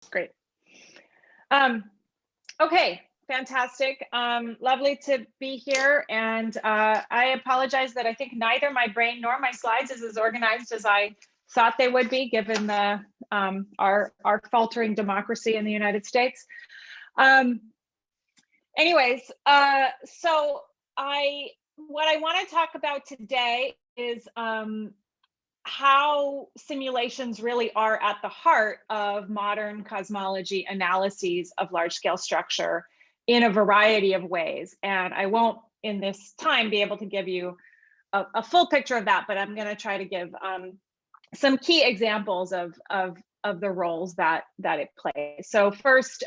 Great. Um, okay, fantastic. Lovely to be here. And I apologize that I think neither my brain nor my slides is as organized as I thought they would be, given the our faltering democracy in the United States. Anyways, so what I want to talk about today is how simulations really are at the heart of modern cosmology analyses of large-scale structure in a variety of ways. And I won't, in this time, be able to give you a full picture of that, but I'm going to try to give some key examples of the roles that it plays. So first,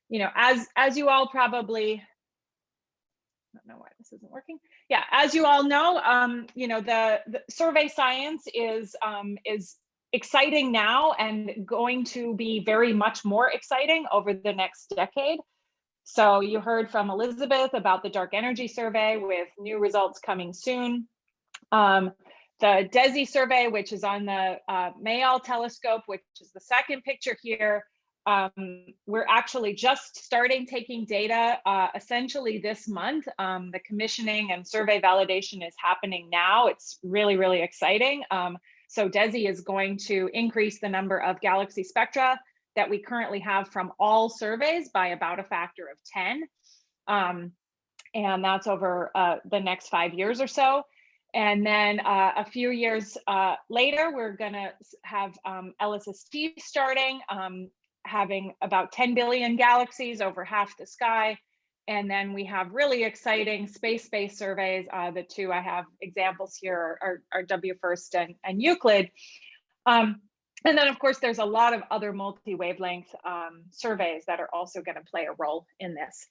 you know, as you all probably, I don't know why this isn't working. Yeah, as you all know, you know, the survey science is exciting now and going to be very much more exciting over the next decade. So you heard from Elizabeth about the dark energy survey with new results coming soon. The DESI survey, which is on the Mayall telescope, which is the second picture here. We're actually just starting taking data essentially this month. The commissioning and survey validation is happening now. It's really, really exciting. So DESI is going to increase the number of galaxy spectra that we currently have from all surveys by about a factor of 10. And that's over the next 5 years or so. And then a few years later, we're going to have LSS starting, having about 10 billion galaxies over half the sky. And then we have really exciting space-based surveys. The two I have examples here are WFIRST and Euclid. And then, of course, there's a lot of other multi-wavelength surveys that are also going to play a role in this.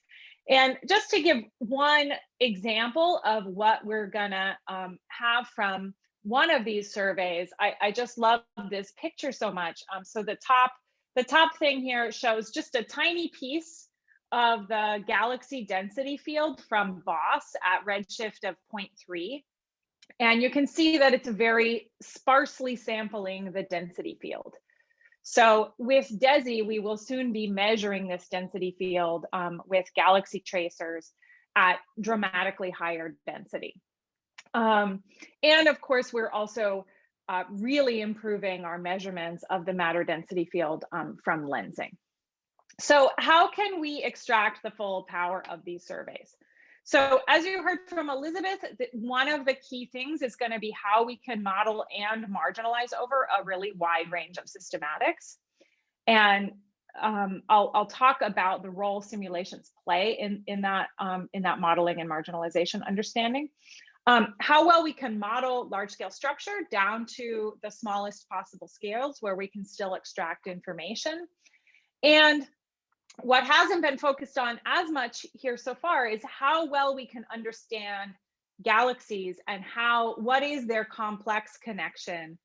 And just to give one example of what we're going to have from one of these surveys, I just love this picture so much. So the top thing here shows just a tiny piece of the galaxy density field from VOS at redshift of 0.3. And you can see that it's very sparsely sampling the density field. So with DESI, we will soon be measuring this density field with galaxy tracers at dramatically higher density. And of course, we're also really improving our measurements of the matter density field from lensing. So how can we extract the full power of these surveys? So as you heard from Elizabeth, one of the key things is going to be how we can model and marginalize over a really wide range of systematics. And I'll talk about the role simulations play in that modeling and marginalization understanding. How well we can model large scale structure down to the smallest possible scales where we can still extract information. And what hasn't been focused on as much here so far is how well we can understand galaxies and what is their complex connection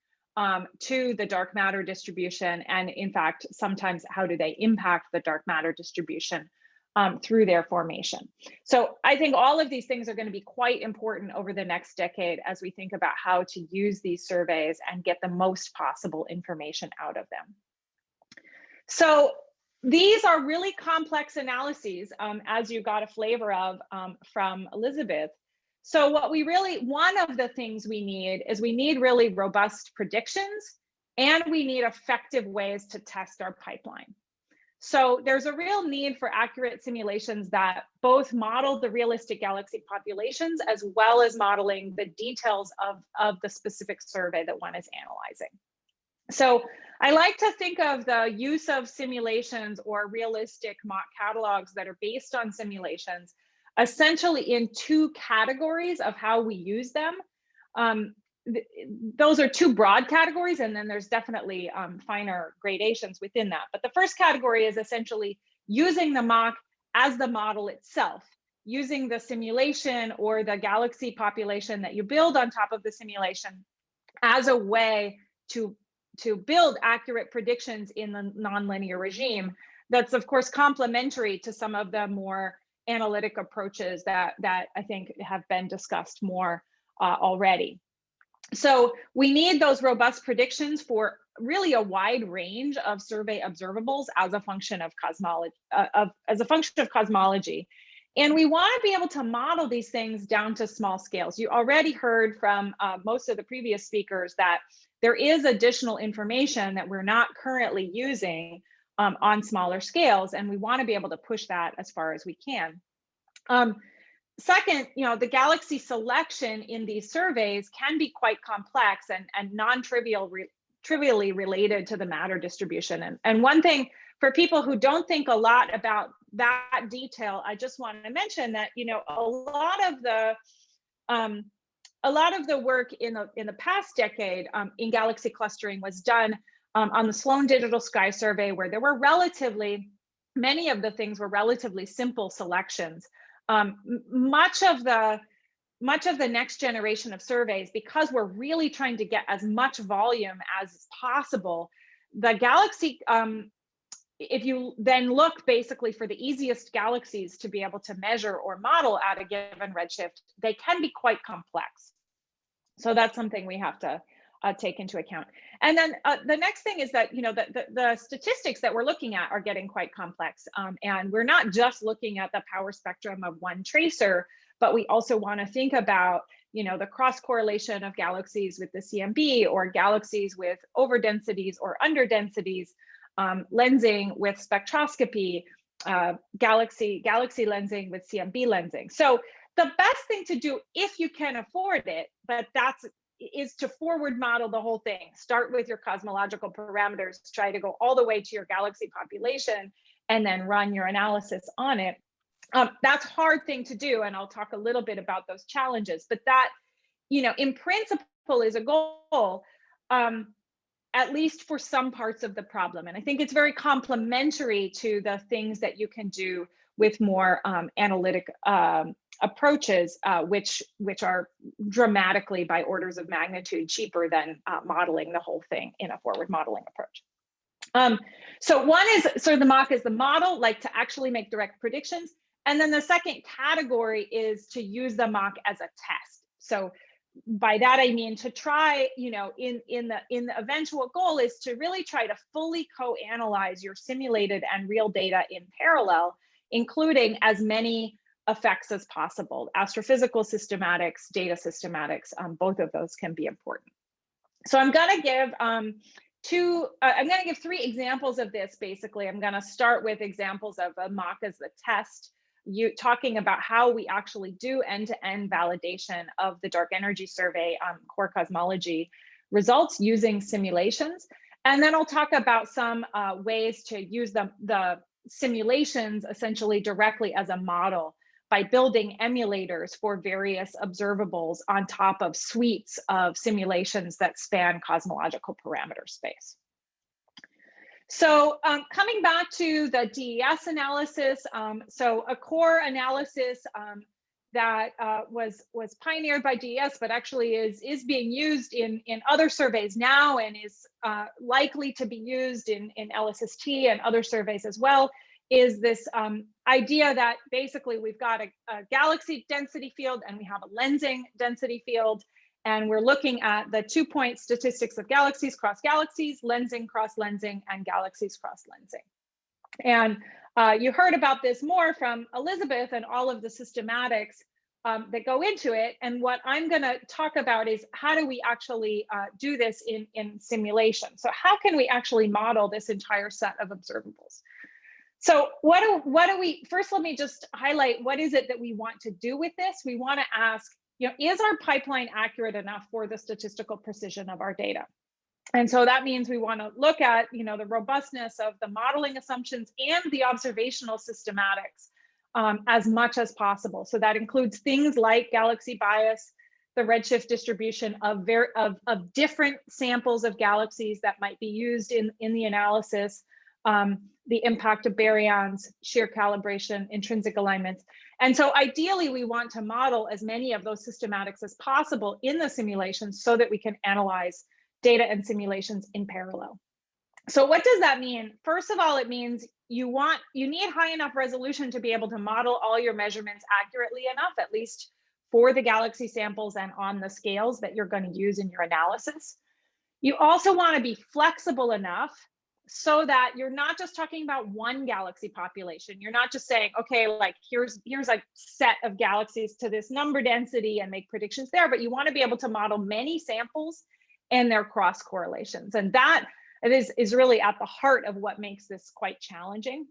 to the dark matter distribution. And in fact, sometimes how do they impact the dark matter distribution through their formation. So I think all of these things are going to be quite important over the next decade as we think about how to use these surveys and get the most possible information out of them. So these are really complex analyses, as you got a flavor of from Elizabeth. So what one of the things we need is we need really robust predictions, and we need effective ways to test our pipeline. So there's a real need for accurate simulations that both model the realistic galaxy populations as well as modeling the details of the specific survey that one is analyzing. So I like to think of the use of simulations or realistic mock catalogs that are based on simulations essentially in two categories of how we use them. Those are two broad categories, and then there's definitely finer gradations within that. But the first category is essentially using the mock as the model itself, using the simulation or the galaxy population that you build on top of the simulation as a way to build accurate predictions in the nonlinear regime. That's of course complementary to some of the more analytic approaches that I think have been discussed more already. So we need those robust predictions for really a wide range of survey observables as a function of cosmology, And we want to be able to model these things down to small scales. You already heard from most of the previous speakers that there is additional information that we're not currently using on smaller scales, and we want to be able to push that as far as we can. Second, the galaxy selection in these surveys can be quite complex and trivially related to the matter distribution. And one thing for people who don't think a lot about that detail, I just want to mention that a lot of the work in the past decade in galaxy clustering was done on the Sloan Digital Sky Survey, where there were many of the things were relatively simple selections. Much of the next generation of surveys, because we're really trying to get as much volume as possible, the galaxy, if you then look basically for the easiest galaxies to be able to measure or model at a given redshift, they can be quite complex. So that's something we have to take into account. And then the next thing is that the statistics that we're looking at are getting quite complex, and we're not just looking at the power spectrum of one tracer, but we also want to think about the cross correlation of galaxies with the CMB, or galaxies with overdensities or underdensities, lensing with spectroscopy, galaxy lensing with CMB lensing. So the best thing to do, if you can afford it, but is to forward model the whole thing. Start with your cosmological parameters, try to go all the way to your galaxy population, and then run your analysis on it. That's a hard thing to do, and I'll talk a little bit about those challenges, but that, in principle is a goal, at least for some parts of the problem. And I think it's very complementary to the things that you can do with more analytic approaches, which are dramatically by orders of magnitude cheaper than modeling the whole thing in a forward modeling approach. So one is sort of the mock is the model, like to actually make direct predictions. And then the second category is to use the mock as a test. So by that I mean to try, in the eventual goal is to really try to fully co-analyze your simulated and real data in parallel, including as many effects as possible. Astrophysical systematics, data systematics, both of those can be important. So I'm going to give three examples of this. Basically, I'm going to start with examples of a mock as the test, talking about how we actually do end-to-end validation of the dark energy survey core cosmology results using simulations. And then I'll talk about some ways to use the simulations essentially directly as a model by building emulators for various observables on top of suites of simulations that span cosmological parameter space. So coming back to the DES analysis, so a core analysis that was pioneered by DES, but actually is being used in other surveys now, and is likely to be used in LSST and other surveys as well, is this idea that basically we've got a galaxy density field and we have a lensing density field, and we're looking at the 2-point statistics of galaxies cross galaxies, lensing cross lensing, and galaxies cross lensing. And you heard about this more from Elizabeth and all of the systematics that go into it. And what I'm going to talk about is how do we actually do this in simulation? So how can we actually model this entire set of observables? So first, let me just highlight what is it that we want to do with this. We want to ask, is our pipeline accurate enough for the statistical precision of our data? And so that means we want to look at, the robustness of the modeling assumptions and the observational systematics as much as possible. So that includes things like galaxy bias, the redshift distribution of different samples of galaxies that might be used in the analysis, the impact of baryons, shear calibration, intrinsic alignments. And so ideally, we want to model as many of those systematics as possible in the simulations so that we can analyze data and simulations in parallel. So what does that mean? First of all, it means you need high enough resolution to be able to model all your measurements accurately enough, at least for the galaxy samples and on the scales that you're going to use in your analysis. You also want to be flexible enough so that you're not just talking about one galaxy population. You're not just saying, okay, like here's a set of galaxies to this number density and make predictions there, but you want to be able to model many samples and their cross correlations. And that is really at the heart of what makes this quite challenging.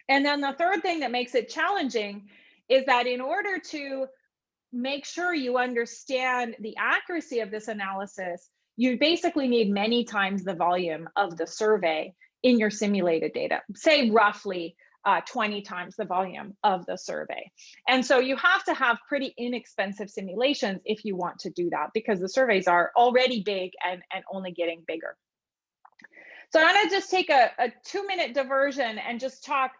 And then the third thing that makes it challenging is that in order to make sure you understand the accuracy of this analysis, you basically need many times the volume of the survey in your simulated data, say roughly 20 times the volume of the survey. And so you have to have pretty inexpensive simulations if you want to do that, because the surveys are already big and only getting bigger. So I'm going to just take a 2-minute diversion and just talk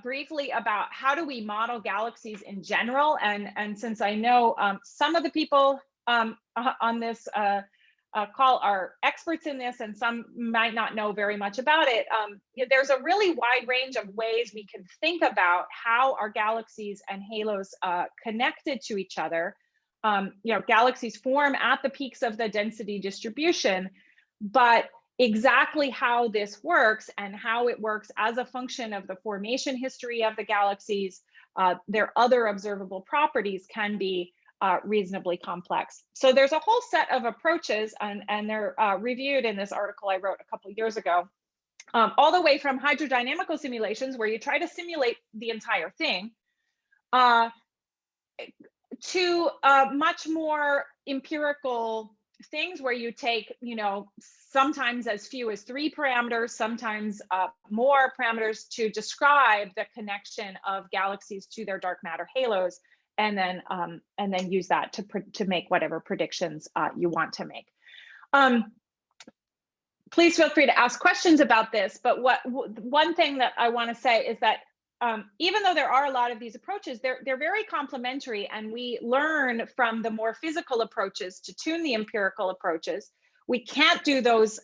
briefly about how do we model galaxies in general. And since I know some of the people on this call are experts in this and some might not know very much about it, there's a really wide range of ways we can think about how our galaxies and halos connected to each other. Galaxies form at the peaks of the density distribution, but exactly how this works and how it works as a function of the formation history of the galaxies, their other observable properties can be reasonably complex. So there's a whole set of approaches, and they're reviewed in this article I wrote a couple of years ago, all the way from hydrodynamical simulations, where you try to simulate the entire thing, to much more empirical things where you take, sometimes as few as 3 parameters, sometimes more parameters to describe the connection of galaxies to their dark matter halos, and then use that to make whatever predictions you want to make. Please feel free to ask questions about this, but one thing that I want to say is that even though there are a lot of these approaches, they're very complementary, and we learn from the more physical approaches to tune the empirical approaches. We can't do those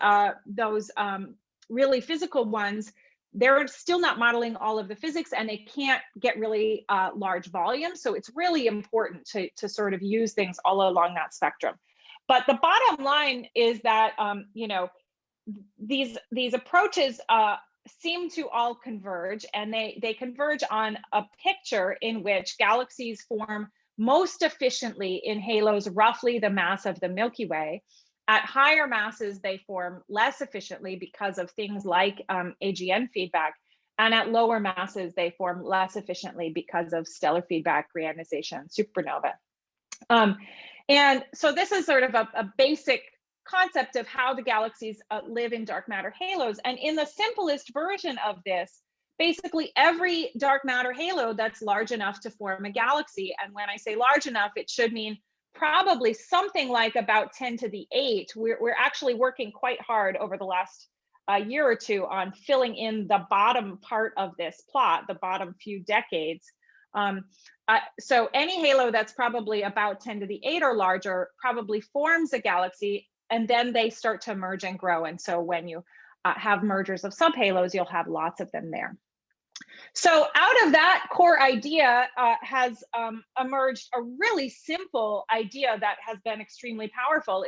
really physical ones. They're still not modeling all of the physics, and they can't get really large volumes. So it's really important to sort of use things all along that spectrum. But the bottom line is that these approaches seem to all converge, and they converge on a picture in which galaxies form most efficiently in halos roughly the mass of the Milky Way. At higher masses, they form less efficiently because of things like AGN feedback, and at lower masses, they form less efficiently because of stellar feedback, reionization, supernova. And so this is sort of a basic concept of how the galaxies live in dark matter halos. And in the simplest version of this, basically every dark matter halo that's large enough to form a galaxy, and when I say large enough, it should mean probably something like about 10 to the 8. We're actually working quite hard over the last year or two on filling in the bottom part of this plot, the bottom few decades. So any halo that's probably about 10 to the 8 or larger probably forms a galaxy, and then they start to merge and grow. And so when you have mergers of subhalos, you'll have lots of them there. So out of that core idea has emerged a really simple idea that has been extremely powerful.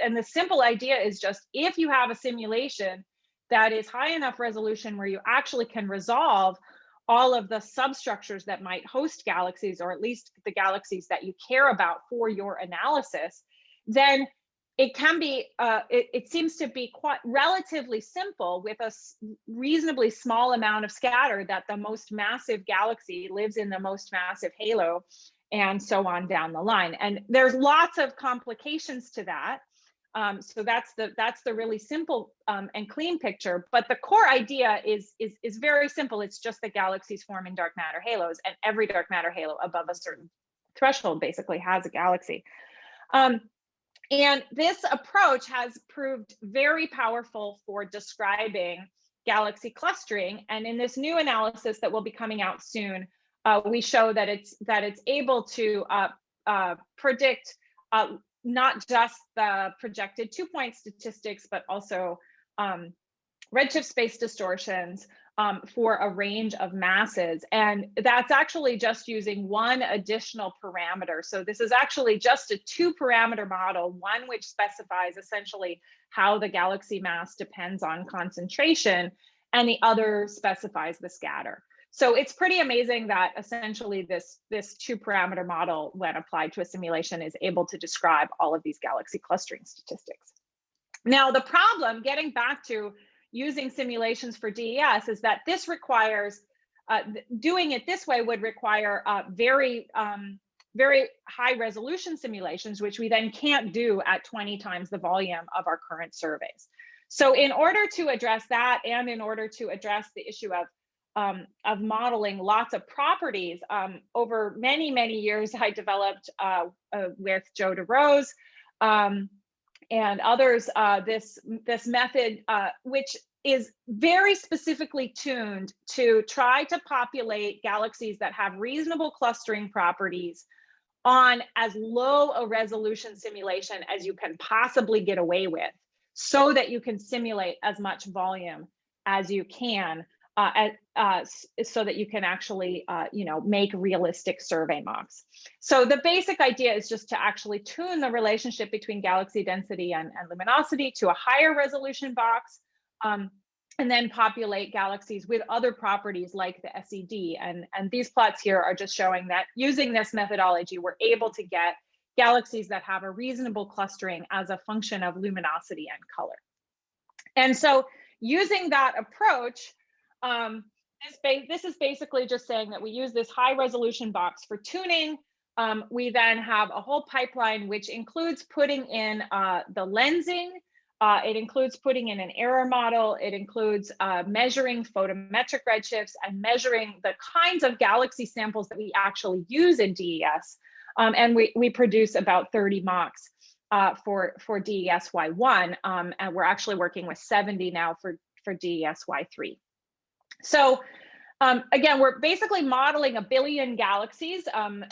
And the simple idea is just, if you have a simulation that is high enough resolution where you actually can resolve all of the substructures that might host galaxies, or at least the galaxies that you care about for your analysis, then it can be, it seems to be quite relatively simple with a reasonably small amount of scatter, that the most massive galaxy lives in the most massive halo, and so on down the line. And there's lots of complications to that. So that's the really simple and clean picture. But the core idea is very simple. It's just that galaxies form in dark matter halos, and every dark matter halo above a certain threshold basically has a galaxy. And this approach has proved very powerful for describing galaxy clustering. And in this new analysis that will be coming out soon, we show that it's able to predict not just the projected 2-point statistics, but also redshift space distortions, for a range of masses. And that's actually just using one additional parameter. So this is actually just a 2-parameter model, one which specifies essentially how the galaxy mass depends on concentration, and the other specifies the scatter. So it's pretty amazing that essentially this 2-parameter model, when applied to a simulation, is able to describe all of these galaxy clustering statistics. Now, the problem, getting back to using simulations for DES, is that this requires, doing it this way would require very high resolution simulations, which we then can't do at 20 times the volume of our current surveys. So in order to address that, and in order to address the issue of modeling lots of properties, over many, many years, I developed with Joe DeRose and others this method, which is very specifically tuned to try to populate galaxies that have reasonable clustering properties on as low a resolution simulation as you can possibly get away with, so that you can simulate as much volume as you can, so that you can actually make realistic survey mocks. So the basic idea is just to actually tune the relationship between galaxy density and luminosity to a higher resolution box, and then populate galaxies with other properties like the SED. And these plots here are just showing that using this methodology, we're able to get galaxies that have a reasonable clustering as a function of luminosity and color. And so using that approach, this is basically just saying that we use this high resolution box for tuning. We then have a whole pipeline which includes putting in the lensing. It includes putting in an error model. It includes measuring photometric redshifts and measuring the kinds of galaxy samples that we actually use in DES. And we produce about 30 mocks for DES Y1, and we're actually working with 70 now for DES Y3. So again, we're basically modeling a billion galaxies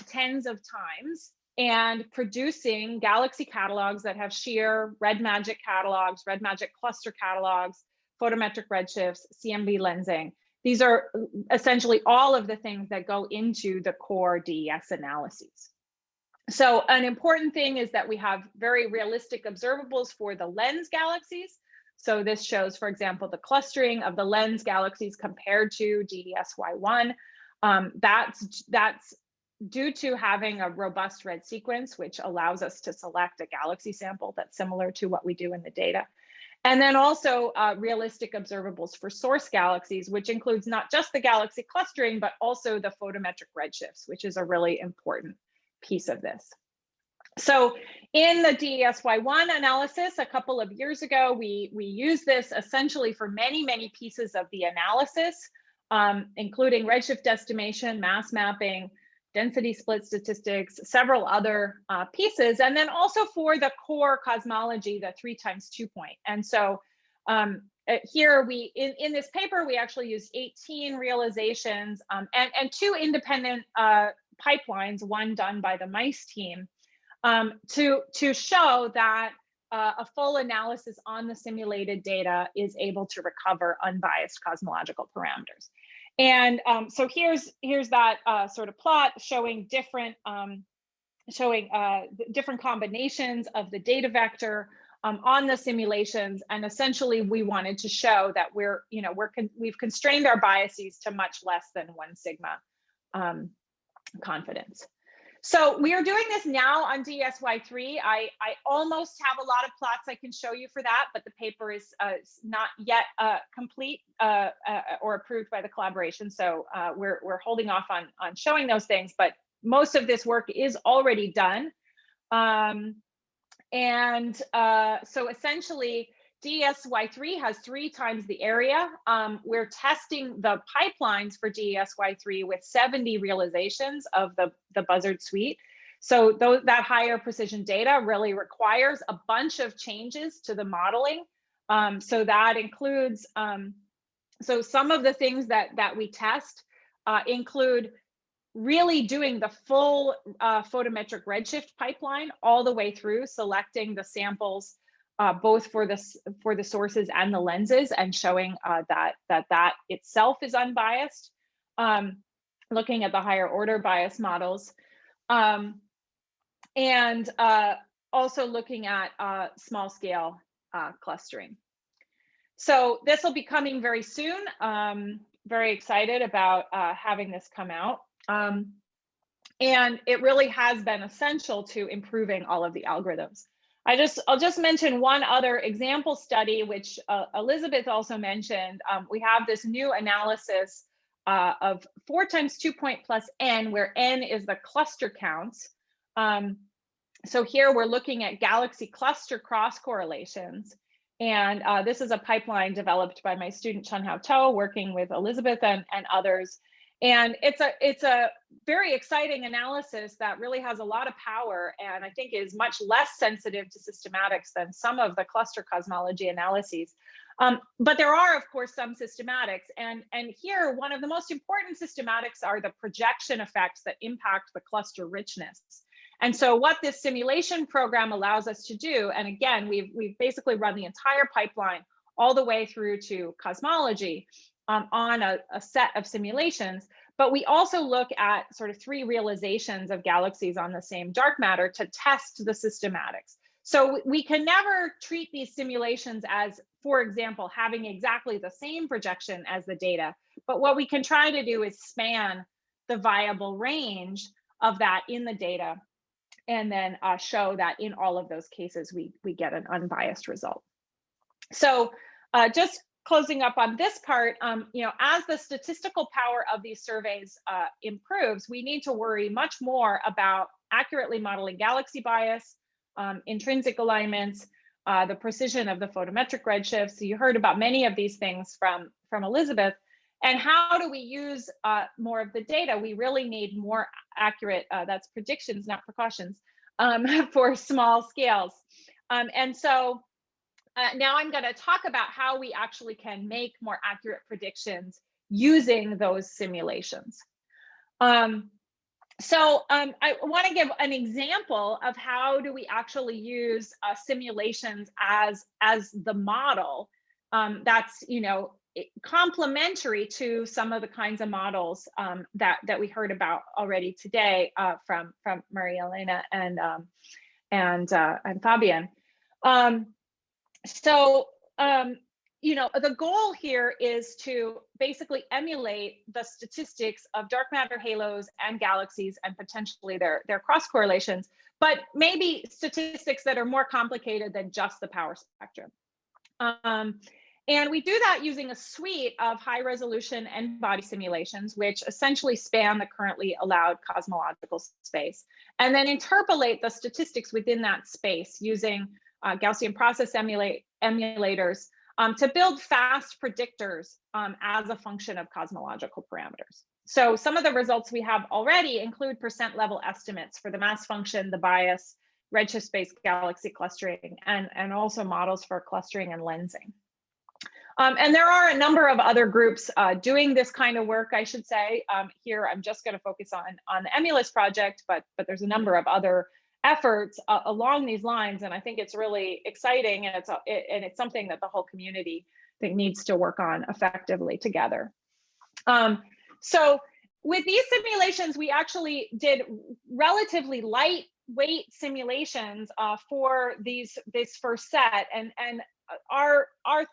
tens of times, and producing galaxy catalogs that have shear, red magic catalogs, red magic cluster catalogs, photometric redshifts, CMB lensing. These are essentially all of the things that go into the core DES analyses. So an important thing is that we have very realistic observables for the lens galaxies. So this shows, for example, the clustering of the lens galaxies compared to DES Y1. That's due to having a robust red sequence, which allows us to select a galaxy sample that's similar to what we do in the data. And then also realistic observables for source galaxies, which includes not just the galaxy clustering, but also the photometric redshifts, which is a really important piece of this. So in the DES Y1 analysis a couple of years ago, we used this essentially for many, many pieces of the analysis, including redshift estimation, mass mapping, density split statistics, several other pieces, and then also for the core cosmology, the 3x2 point. And so here in this paper, we actually used 18 realizations and 2 independent pipelines, one done by the MICE team, to show that a full analysis on the simulated data is able to recover unbiased cosmological parameters. And so here's that sort of plot showing different different combinations of the data vector on the simulations. And essentially, we wanted to show that we've constrained our biases to much less than 1 sigma confidence. So we are doing this now on DES Y3. I almost have a lot of plots I can show you for that, but the paper is not yet complete or approved by the collaboration. So we're holding off on showing those things, but most of this work is already done. So essentially, DES Y3 has 3 times the area. We're testing the pipelines for DES Y3 with 70 realizations of the Buzzard suite. So that higher precision data really requires a bunch of changes to the modeling. So that includes, so some of the things that we test include really doing the full photometric redshift pipeline all the way through, selecting the samples both for the sources and the lenses, and showing that itself is unbiased. Looking at the higher order bias models, and also looking at small scale clustering. So this will be coming very soon. Very excited about having this come out. And it really has been essential to improving all of the algorithms. I'll just mention one other example study, which Elizabeth also mentioned. We have this new analysis of 4 times 2 point plus n, where n is the cluster counts. So here we're looking at galaxy cluster cross correlations. And this is a pipeline developed by my student Chun-Hao To, working with Elizabeth and others. And it's a very exciting analysis that really has a lot of power, and I think is much less sensitive to systematics than some of the cluster cosmology analyses. But there are, of course, some systematics. And here, one of the most important systematics are the projection effects that impact the cluster richness. And so what this simulation program allows us to do, and again, we've basically run the entire pipeline all the way through to cosmology on a set of simulations, but we also look at sort of 3 realizations of galaxies on the same dark matter to test the systematics. So we can never treat these simulations as, for example, having exactly the same projection as the data, but what we can try to do is span the viable range of that in the data, and then show that in all of those cases, we get an unbiased result. So just closing up on this part, as the statistical power of these surveys improves, we need to worry much more about accurately modeling galaxy bias, intrinsic alignments, the precision of the photometric redshift. So you heard about many of these things from Elizabeth. And how do we use more of the data? We really need more accurate, that's predictions, not precautions, for small scales. And so now I'm going to talk about how we actually can make more accurate predictions using those simulations. So I want to give an example of how do we actually use simulations as the model that's complementary to some of the kinds of models that we heard about already today from Maria Elena and Fabian. The goal here is to basically emulate the statistics of dark matter halos and galaxies, and potentially their cross correlations, but maybe statistics that are more complicated than just the power spectrum. And we do that using a suite of high resolution n-body simulations, which essentially span the currently allowed cosmological space, and then interpolate the statistics within that space using Gaussian process emulators to build fast predictors as a function of cosmological parameters. So some of the results we have already include percent level estimates for the mass function, the bias, redshift-based galaxy clustering, and also models for clustering and lensing. And there are a number of other groups doing this kind of work, I should say. Here, I'm just going to focus on the Emulus project, but there's a number of other efforts along these lines, and I think it's really exciting, and it's something that the whole community, I think, needs to work on effectively together. So with these simulations, we actually did relatively lightweight simulations for this first set, and our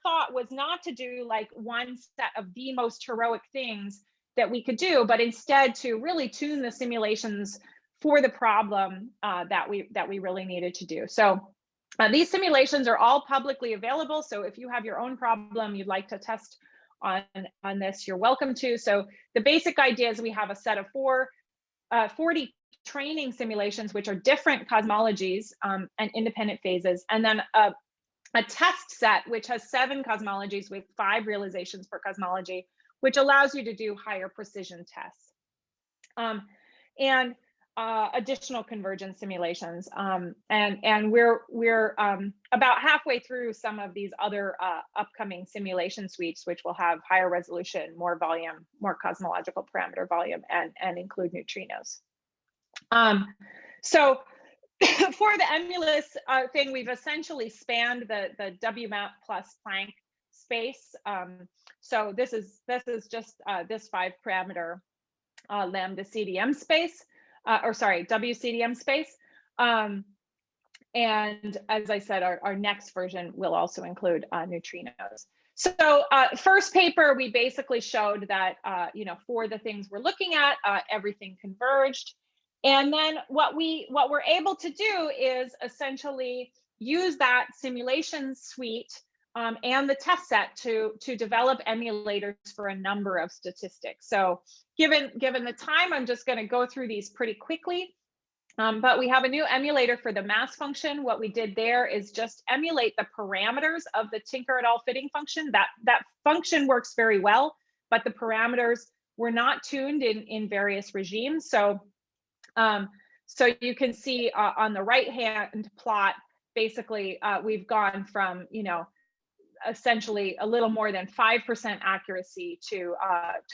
thought was not to do like one set of the most heroic things that we could do, but instead to really tune the simulations for the problem that we really needed to do. So these simulations are all publicly available. So if you have your own problem you'd like to test on this, you're welcome to. So the basic idea is we have a set of 40 training simulations, which are different cosmologies and independent phases, and then a test set, which has 7 cosmologies with 5 realizations per cosmology, which allows you to do higher precision tests. And additional convergence simulations. And we're about halfway through some of these other upcoming simulation suites, which will have higher resolution, more volume, more cosmological parameter volume, and include neutrinos. So for the emulous thing, we've essentially spanned the WMAP plus Planck space. So this is just this 5-parameter lambda CDM space, or sorry, WCDM space. And as I said, our next version will also include neutrinos. So first paper, we basically showed that, for the things we're looking at, everything converged. And then what we're able to do is essentially use that simulation suite and the test set to develop emulators for a number of statistics. So given the time, I'm just going to go through these pretty quickly. But we have a new emulator for the mass function. What we did there is just emulate the parameters of the Tinker et al. Fitting function. That function works very well, but the parameters were not tuned in various regimes. So you can see on the right-hand plot, basically, we've gone from, essentially a little more than 5% accuracy to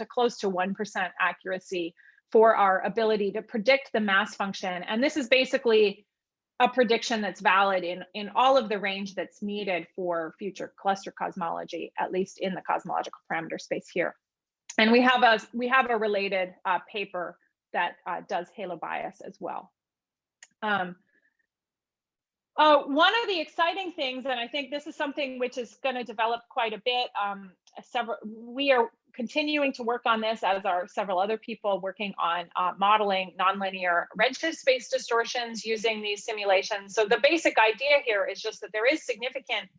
close to 1% accuracy for our ability to predict the mass function. And this is basically a prediction that's valid in all of the range that's needed for future cluster cosmology, at least in the cosmological parameter space here. And we have a related paper that does halo bias as well. One of the exciting things, and I think this is something which is going to develop quite a bit, we are continuing to work on this, as are several other people working on modeling nonlinear redshift space distortions using these simulations. So the basic idea here is just that there is significant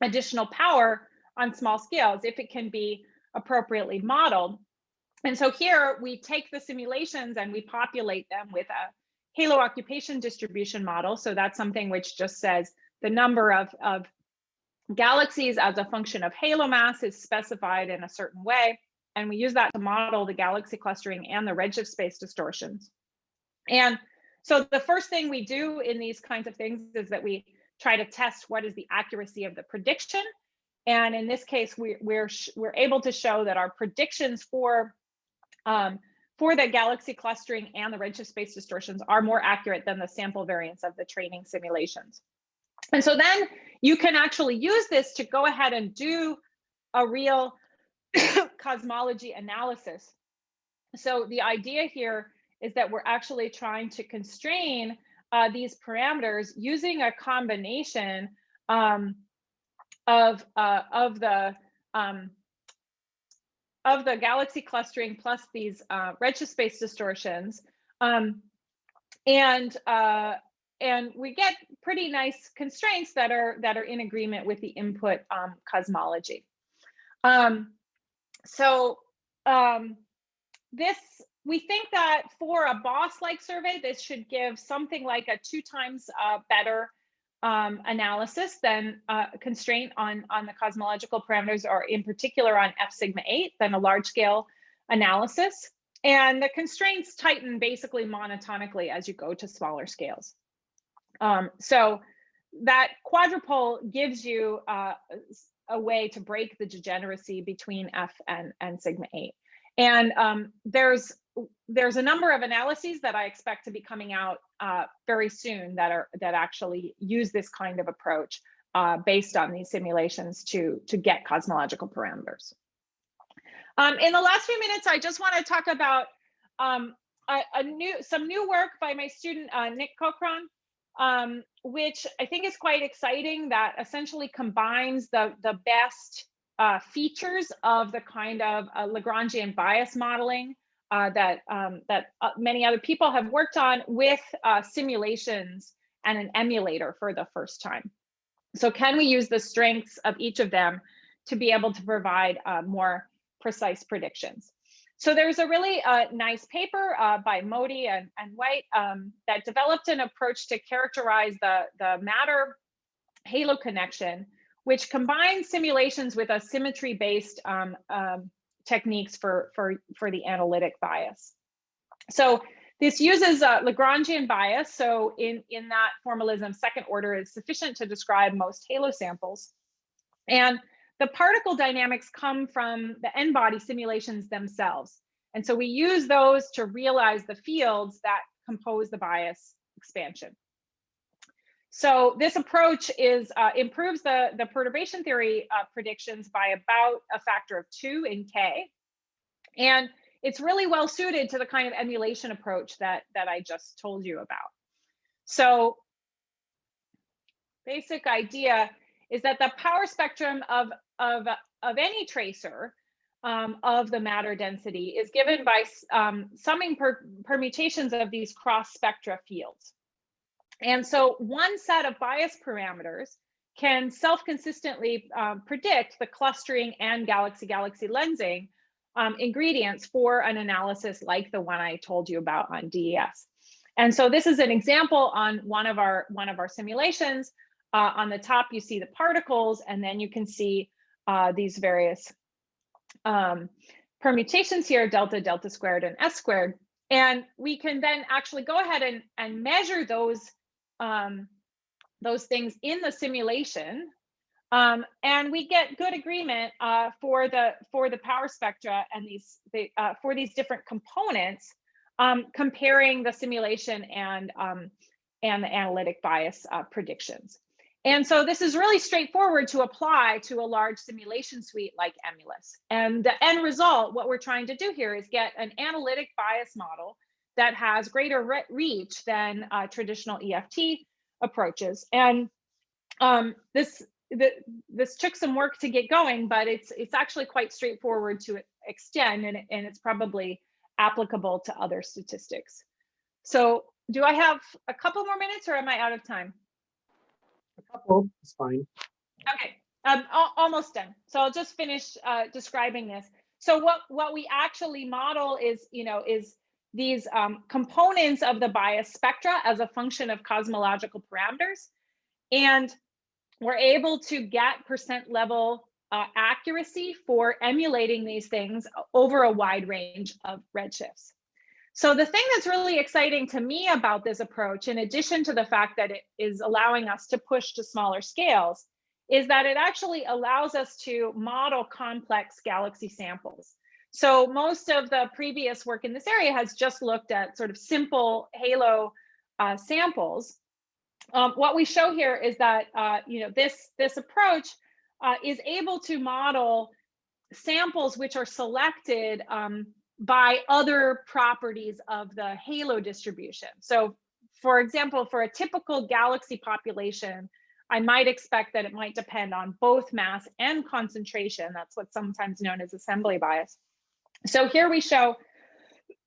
additional power on small scales if it can be appropriately modeled. And so here we take the simulations and we populate them with a halo occupation distribution model. So that's something which just says the number of galaxies as a function of halo mass is specified in a certain way. And we use that to model the galaxy clustering and the redshift space distortions. And so the first thing we do in these kinds of things is that we try to test what is the accuracy of the prediction. And in this case, we're able to show that our predictions for the galaxy clustering and the redshift space distortions are more accurate than the sample variance of the training simulations. And so then you can actually use this to go ahead and do a real cosmology analysis. So the idea here is that we're actually trying to constrain these parameters using a combination of the galaxy clustering plus these redshift space distortions, and we get pretty nice constraints that are in agreement with the input cosmology. This, we think that for a BOSS-like survey, this should give something like a 2 times better analysis than constraint on the cosmological parameters, or in particular on F sigma 8 than a large scale analysis. And the constraints tighten basically monotonically as you go to smaller scales. So that quadrupole gives you a way to break the degeneracy between F and sigma 8. And there's a number of analyses that I expect to be coming out very soon that actually use this kind of approach based on these simulations to get cosmological parameters. In the last few minutes, I just want to talk about some new work by my student Nick Cochran, which I think is quite exciting, that essentially combines the best features of the kind of Lagrangian bias modeling that many other people have worked on with simulations and an emulator for the first time. So can we use the strengths of each of them to be able to provide more precise predictions? So there's a really nice paper by Modi and White that developed an approach to characterize the matter halo connection, which combines simulations with a symmetry-based techniques for the analytic bias. So this uses Lagrangian bias. So in that formalism, second order is sufficient to describe most halo samples. And the particle dynamics come from the n-body simulations themselves. And so we use those to realize the fields that compose the bias expansion. So this approach is improves the perturbation theory predictions by about a factor of 2 in K. And it's really well suited to the kind of emulation approach that I just told you about. So basic idea is that the power spectrum of any tracer of the matter density is given by summing permutations of these cross spectra fields. And so one set of bias parameters can self-consistently predict the clustering and galaxy-galaxy lensing ingredients for an analysis like the one I told you about on DES. And so this is an example on one of our simulations. On the top, you see the particles, and then you can see these various permutations here, delta, delta squared, and S squared. And we can then actually go ahead and measure those things in the simulation. And we get good agreement for the power spectra and for these different components, comparing the simulation and the analytic bias predictions. And so this is really straightforward to apply to a large simulation suite like Emulus. And the end result, what we're trying to do here is get an analytic bias model that has greater reach than traditional EFT approaches. And this took some work to get going, but it's actually quite straightforward to extend, and it's probably applicable to other statistics. So do I have a couple more minutes, or am I out of time? A couple is fine. Okay, almost done. So I'll just finish describing this. So what we actually model is these components of the bias spectra as a function of cosmological parameters, and we're able to get percent level accuracy for emulating these things over a wide range of redshifts. So the thing that's really exciting to me about this approach, in addition to the fact that it is allowing us to push to smaller scales, is that it actually allows us to model complex galaxy samples. So most of the previous work in this area has just looked at sort of simple halo samples. What we show here is that this approach is able to model samples which are selected by other properties of the halo distribution. So for example, for a typical galaxy population, I might expect that it might depend on both mass and concentration. That's what's sometimes known as assembly bias. So here we show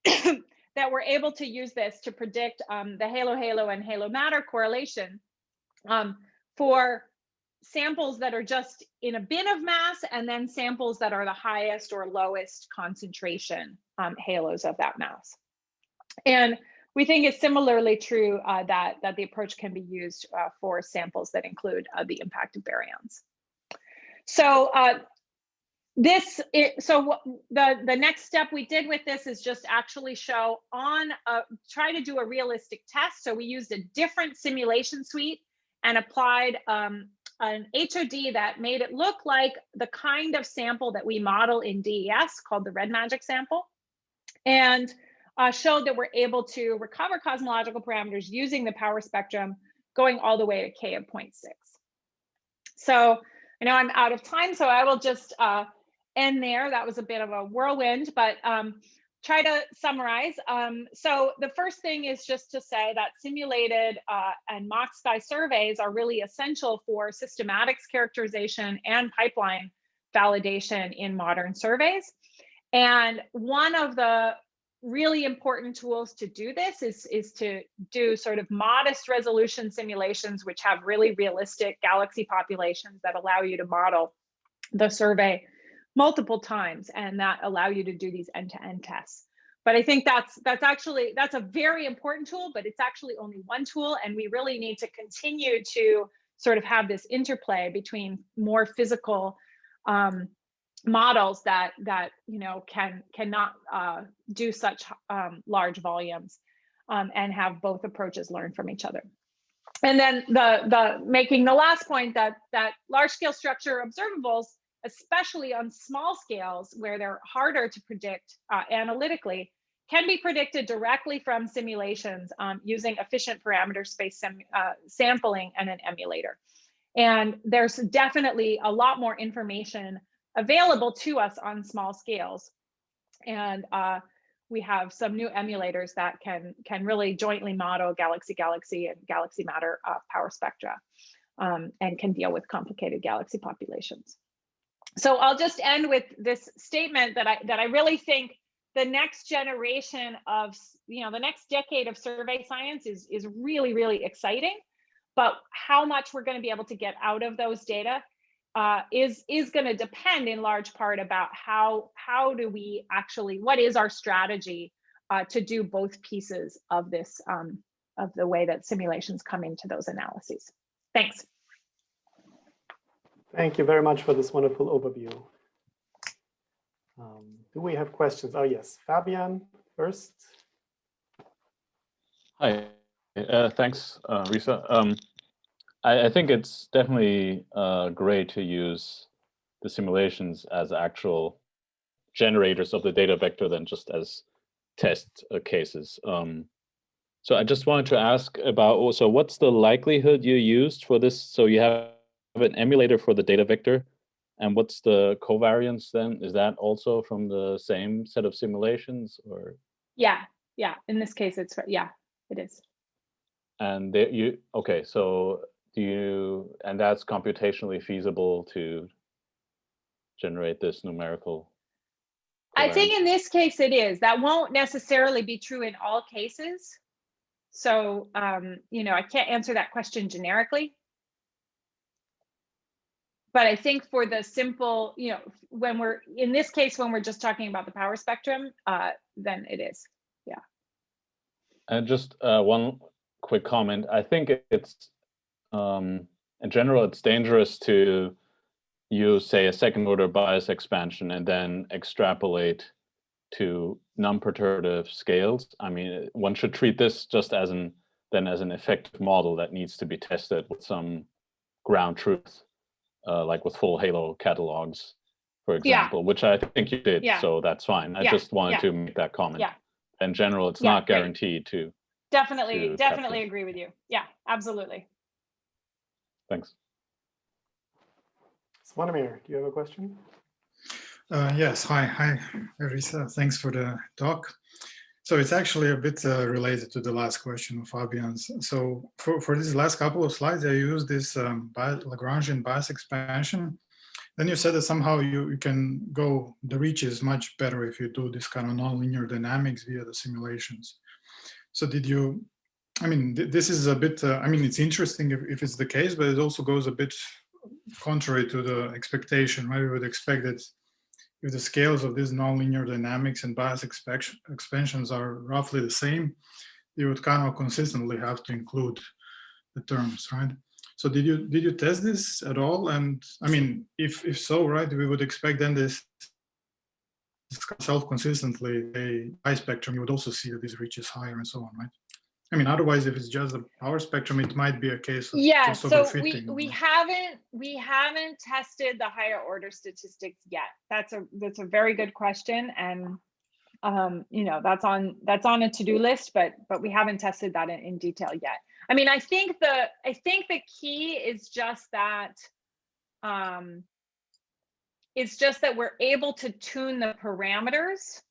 that we're able to use this to predict the halo-halo and halo-matter correlation for samples that are just in a bin of mass, and then samples that are the highest or lowest concentration halos of that mass. And we think it's similarly true that the approach can be used for samples that include the impact of baryons. So the next step we did with this is just actually show try to do a realistic test. So we used a different simulation suite and applied an HOD that made it look like the kind of sample that we model in DES called the red magic sample, and showed that we're able to recover cosmological parameters using the power spectrum going all the way to K of 0.6. So I know I'm out of time, so I will just end there. That was a bit of a whirlwind, but try to summarize. So the first thing is just to say that simulated and mock sky surveys are really essential for systematics characterization and pipeline validation in modern surveys. And one of the really important tools to do this is to do sort of modest resolution simulations, which have really realistic galaxy populations that allow you to model the survey multiple times and that allow you to do these end-to-end tests. But I think that's a very important tool, but it's actually only one tool, and we really need to continue to sort of have this interplay between more physical models that cannot do such large volumes and have both approaches learn from each other. And then making the last point that large scale structure observables, especially on small scales where they're harder to predict analytically, can be predicted directly from simulations using efficient parameter space sampling and an emulator. And there's definitely a lot more information available to us on small scales. And we have some new emulators that can really jointly model galaxy-galaxy and galaxy matter power spectra, and can deal with complicated galaxy populations. So I'll just end with this statement that I really think the next generation of, the next decade of survey science is really, really exciting. But how much we're going to be able to get out of those data is going to depend in large part about how do we actually, what is our strategy to do both pieces of this, of the way that simulations come into those analyses. Thanks. Thank you very much for this wonderful overview. Do we have questions? Oh, yes. Fabian first. Hi. Thanks, Risa. I think it's definitely great to use the simulations as actual generators of the data vector than just as test cases. So I just wanted to ask about, so what's the likelihood you used for this? So you have an emulator for the data vector, and what's the covariance then? Is that also from the same set of simulations, or? Yeah. In this case, it is. And okay, so and that's computationally feasible to generate this numerical covariance? I think in this case it is. That won't necessarily be true in all cases. So, I can't answer that question generically. But I think for the simple, when we're, in this case, when we're just talking about the power spectrum, then it is, yeah. And just one quick comment. I think it's, in general, it's dangerous to use, say, a second order bias expansion and then extrapolate to non-perturbative scales. I mean, one should treat this just as an effective model that needs to be tested with some ground truth, like with full halo catalogs, for example, which I think you did. So that's fine. I just wanted to make that comment. In general, it's not guaranteed to. Definitely agree with you. Yeah, absolutely. Thanks. Swanamir, do you have a question? Yes, hi, Risa. Thanks for the talk. So it's actually a bit related to the last question of Fabian's. So for these last couple of slides, I used this Lagrangian bias expansion. Then you said that somehow you can go, the reach is much better if you do this kind of nonlinear dynamics via the simulations. So did you, I mean, this is a bit, I mean, it's interesting if it's the case, but it also goes a bit contrary to the expectation, right? We would expect that if the scales of these nonlinear dynamics and bias expansions are roughly the same, you would kind of consistently have to include the terms, right? So did you test this at all? And I mean, if so, right, we would expect then this self-consistently a high spectrum, you would also see that this reaches higher and so on, right? I mean, otherwise, if it's just the power spectrum, it might be a case of just so overfitting. we haven't tested the higher order statistics yet. That's a very good question, and that's on a to-do list, but we haven't tested that in detail yet. I mean, I think the key is just that it's just that we're able to tune the parameters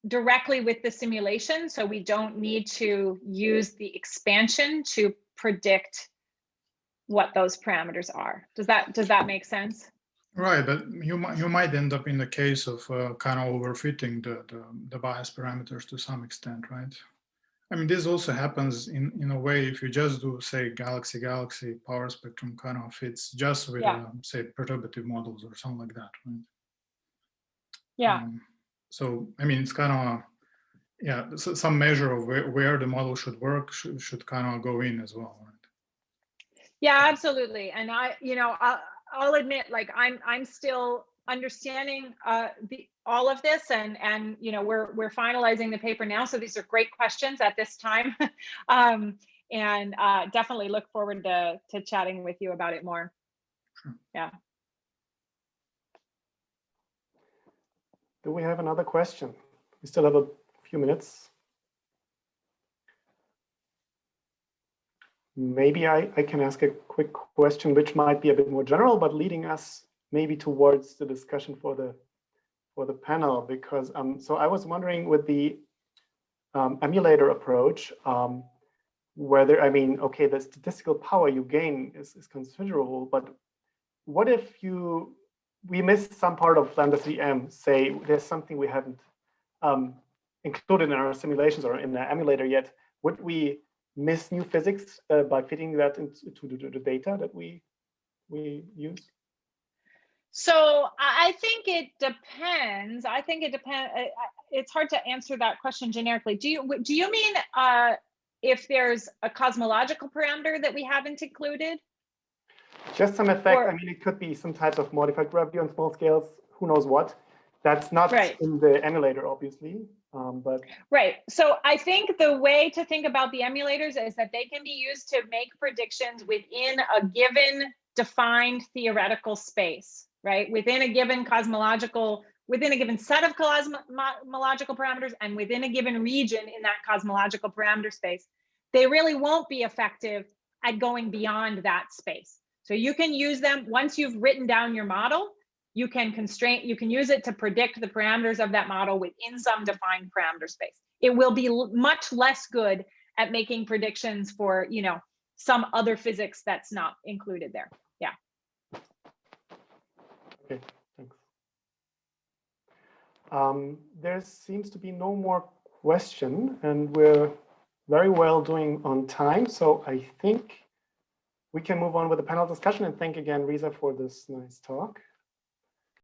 directly with the simulation, so we don't need to use the expansion to predict what those parameters are. Does that make sense? Right, but you might end up in the case of kind of overfitting the bias parameters to some extent, right? I mean, this also happens in a way if you just do, say, galaxy power spectrum kind of fits just with say perturbative models or something like that, right? Yeah. So I mean, it's kind of some measure of where the model should work should kind of go in as well, right? Yeah, absolutely. And I'll admit, like I'm still understanding all of this, and we're finalizing the paper now. So these are great questions at this time, and definitely look forward to chatting with you about it more. Sure. Yeah. Do we have another question? We still have a few minutes. Maybe I can ask a quick question, which might be a bit more general, but leading us maybe towards the discussion for the panel. Because so I was wondering with the emulator approach, whether, I mean, okay, the statistical power you gain is considerable, but what if we missed some part of lambda 3m, say there's something we haven't included in our simulations or in the emulator yet? Would we miss new physics by fitting that into the data that we use? So I think it depends. I think it depends. It's hard to answer that question generically. Do you mean if there's a cosmological parameter that we haven't included? Just some effect. I mean, it could be some type of modified gravity on small scales. Who knows what? That's not in the emulator, obviously. But right. So I think the way to think about the emulators is that they can be used to make predictions within a given defined theoretical space, right? Within a given set of cosmological parameters and within a given region in that cosmological parameter space. They really won't be effective at going beyond that space. So you can use them once you've written down your model. You can use it to predict the parameters of that model within some defined parameter space. It will be much less good at making predictions for, some other physics that's not included there. Yeah. Okay, thanks. There seems to be no more question, and we're very well doing on time. So I think we can move on with the panel discussion, and thank again, Risa, for this nice talk.